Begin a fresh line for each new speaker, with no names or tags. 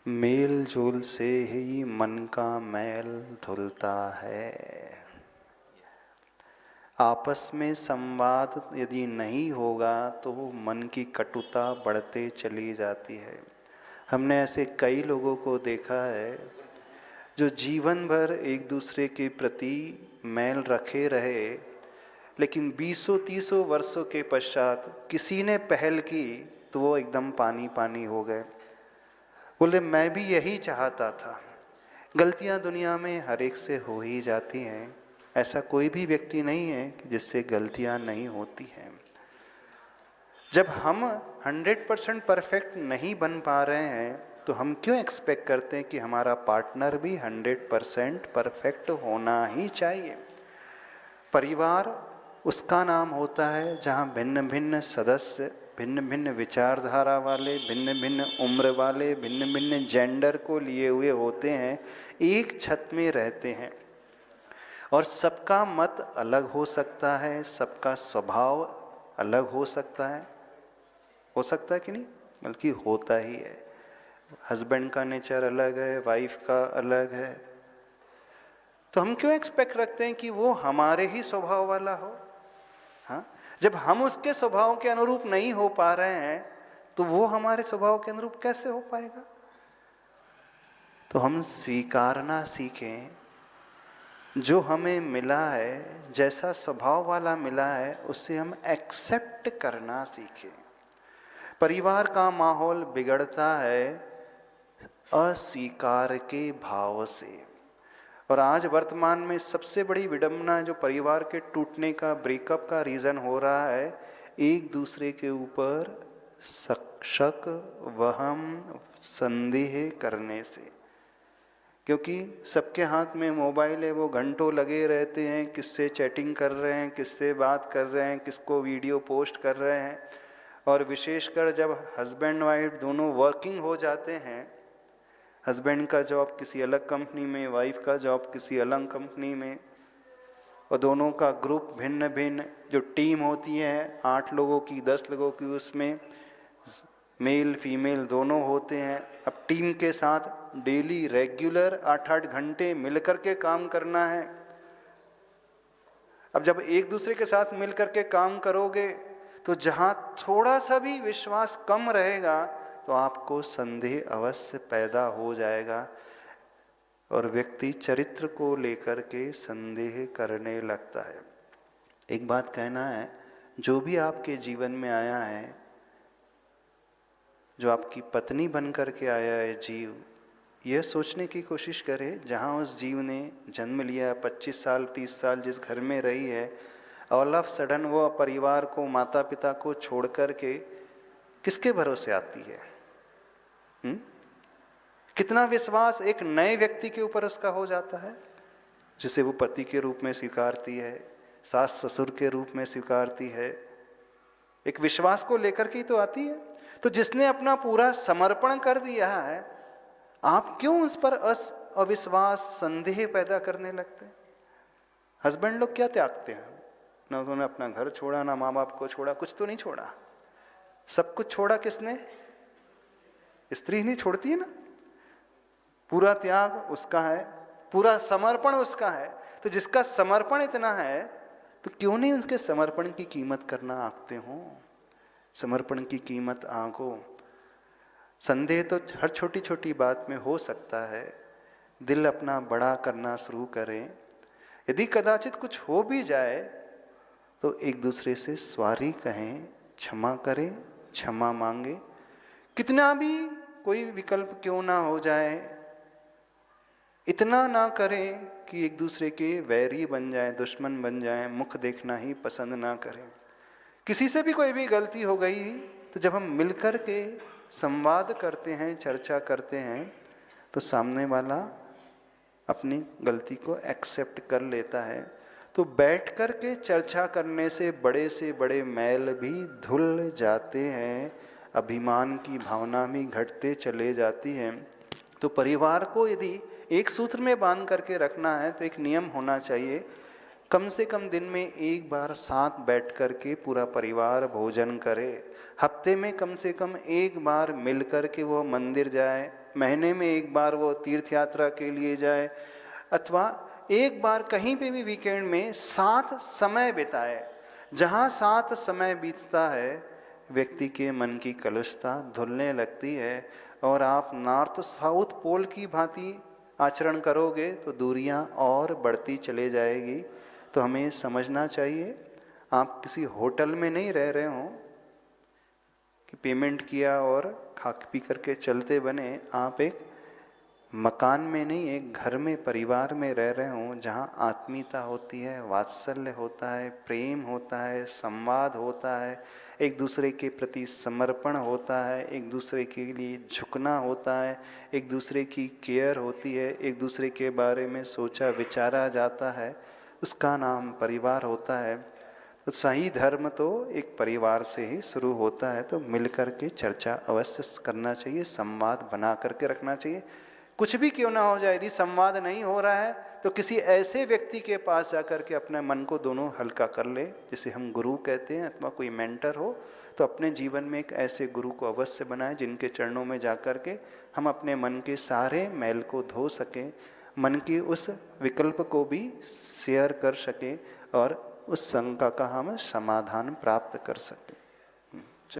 Mail जोल से ही मन का मैल धुलता है। आपस में संवाद यदि नहीं होगा तो मन की कटुता बढ़ते चली जाती है। हमने ऐसे कई लोगों को देखा है जो जीवन भर एक दूसरे के प्रति मैल रखे रहे, लेकिन 20-30 वर्षों के पश्चात किसी ने पहल की तो वो एकदम पानी पानी हो गए। बोले मैं भी यही चाहता था। गलतियां दुनिया में हर एक से हो ही जाती हैं, ऐसा कोई भी व्यक्ति नहीं है कि जिससे गलतियां नहीं होती हैं। जब हम 100% परफेक्ट नहीं बन पा रहे हैं तो हम क्यों एक्सपेक्ट करते हैं कि हमारा पार्टनर भी 100% परफेक्ट होना ही चाहिए। परिवार उसका नाम होता है जहाँ भिन्न भिन्न सदस्य, भिन्न भिन्न विचारधारा वाले, भिन्न भिन्न उम्र वाले, भिन्न भिन्न जेंडर को लिए हुए होते हैं, एक छत में रहते हैं। और सबका मत अलग हो सकता है, सबका स्वभाव अलग हो सकता है कि नहीं, बल्कि होता ही है। हस्बैंड का नेचर अलग है, वाइफ का अलग है, तो हम क्यों एक्सपेक्ट रखते हैं कि वो हमारे ही स्वभाव वाला हो। हाँ, जब हम उसके स्वभाव के अनुरूप नहीं हो पा रहे हैं तो वो हमारे स्वभाव के अनुरूप कैसे हो पाएगा। तो हम स्वीकारना सीखें, जो हमें मिला है, जैसा स्वभाव वाला मिला है, उससे हम एक्सेप्ट करना सीखें। परिवार का माहौल बिगड़ता है अस्वीकार के भाव से। और आज वर्तमान में सबसे बड़ी विडंबना जो परिवार के टूटने का, ब्रेकअप का रीज़न हो रहा है, एक दूसरे के ऊपर शक, वहम, संदेह करने से। क्योंकि सबके हाथ में मोबाइल है, वो घंटों लगे रहते हैं, किससे चैटिंग कर रहे हैं, किससे बात कर रहे हैं, किसको वीडियो पोस्ट कर रहे हैं। और विशेषकर जब हस्बैंड वाइफ दोनों वर्किंग हो जाते हैं, हस्बैंड का जॉब किसी अलग कंपनी में, वाइफ का जॉब किसी अलग कंपनी में, और दोनों का ग्रुप भिन्न भिन्न, जो टीम होती है 8 लोगों की, 10 लोगों की, उसमें मेल फीमेल दोनों होते हैं। अब टीम के साथ डेली रेगुलर 8-8 घंटे मिलकर के काम करना है। अब जब एक दूसरे के साथ मिलकर के काम करोगे तो जहाँ थोड़ा सा भी विश्वास कम रहेगा तो आपको संदेह अवश्य पैदा हो जाएगा और व्यक्ति चरित्र को लेकर के संदेह करने लगता है। एक बात कहना है, जो भी आपके जीवन में आया है, जो आपकी पत्नी बन कर के आया है जीव, यह सोचने की कोशिश करे जहाँ उस जीव ने जन्म लिया, 25 साल 30 साल जिस घर में रही है, ऑल ऑफ सडन वो परिवार को, माता पिता को छोड़ कर के किसके भरोसे आती है। कितना विश्वास एक नए व्यक्ति के ऊपर उसका हो जाता है, जिसे वो पति के रूप में स्वीकारती है, सास ससुर के रूप में स्वीकारती है, एक विश्वास को लेकर के ही तो आती है। तो जिसने अपना पूरा समर्पण कर दिया है, आप क्यों उस पर अविश्वास, संदेह पैदा करने लगते हैं। हस्बैंड लोग क्या त्यागते हैं, ना उन्होंने अपना घर छोड़ा, ना माँ बाप को छोड़ा, कुछ तो नहीं छोड़ा। सब कुछ छोड़ा किसने, स्त्री नहीं छोड़ती है ना। पूरा त्याग उसका है, पूरा समर्पण उसका है। तो जिसका समर्पण इतना है तो क्यों नहीं उसके समर्पण की कीमत करना आंकते हो। समर्पण की कीमत आंको। संदेह तो हर छोटी छोटी बात में हो सकता है। दिल अपना बड़ा करना शुरू करें। यदि कदाचित कुछ हो भी जाए तो एक दूसरे से सॉरी कहें, क्षमा करें, क्षमा मांगे। कितना भी कोई विकल्प क्यों ना हो जाए, इतना ना करें कि एक दूसरे के वैरी बन जाए, दुश्मन बन जाए, मुख देखना ही पसंद ना करें। किसी से भी कोई भी गलती हो गई तो जब हम मिलकर के संवाद करते हैं, चर्चा करते हैं, तो सामने वाला अपनी गलती को एक्सेप्ट कर लेता है। तो बैठ कर के चर्चा करने से बड़े मैल भी धुल जाते हैं, अभिमान की भावना भी घटते चले जाती है। तो परिवार को यदि एक सूत्र में बांध करके रखना है तो एक नियम होना चाहिए, कम से कम दिन में एक बार साथ बैठ कर के पूरा परिवार भोजन करे। हफ्ते में कम से कम एक बार मिल कर के वो मंदिर जाए, महीने में एक बार वो तीर्थ यात्रा के लिए जाए, अथवा एक बार कहीं पे भी वीकेंड में साथ समय बिताए। जहाँ साथ समय बीतता है व्यक्ति के मन की कलुषता धुलने लगती है, और आप नॉर्थ साउथ पोल की भांति आचरण करोगे तो दूरियां और बढ़ती चले जाएगी। तो हमें समझना चाहिए, आप किसी होटल में नहीं रह रहे हो कि पेमेंट किया और खा पी करके चलते बने। आप एक मकान में नहीं, एक घर में, परिवार में रह रहे हो, जहाँ आत्मीयता होती है, वात्सल्य होता है, प्रेम होता है, संवाद होता है, एक दूसरे के प्रति समर्पण होता है, एक दूसरे के लिए झुकना होता है, एक दूसरे की केयर होती है, एक दूसरे के बारे में सोचा विचारा जाता है, उसका नाम परिवार होता है। तो सही धर्म तो एक परिवार से ही शुरू होता है। तो मिलकर के चर्चा अवश्य करना चाहिए, संवाद बना करके रखना चाहिए। कुछ भी क्यों ना हो जाए, यदि संवाद नहीं हो रहा है तो किसी ऐसे व्यक्ति के पास जाकर के अपने मन को दोनों हल्का कर ले, जिसे हम गुरु कहते हैं, अथवा कोई मेंटर हो तो अपने जीवन में एक ऐसे गुरु को अवश्य बनाएं जिनके चरणों में जाकर के हम अपने मन के सारे मैल को धो सकें, मन की उस विकल्प को भी शेयर कर सकें और उस शंका का हम समाधान प्राप्त कर सकें।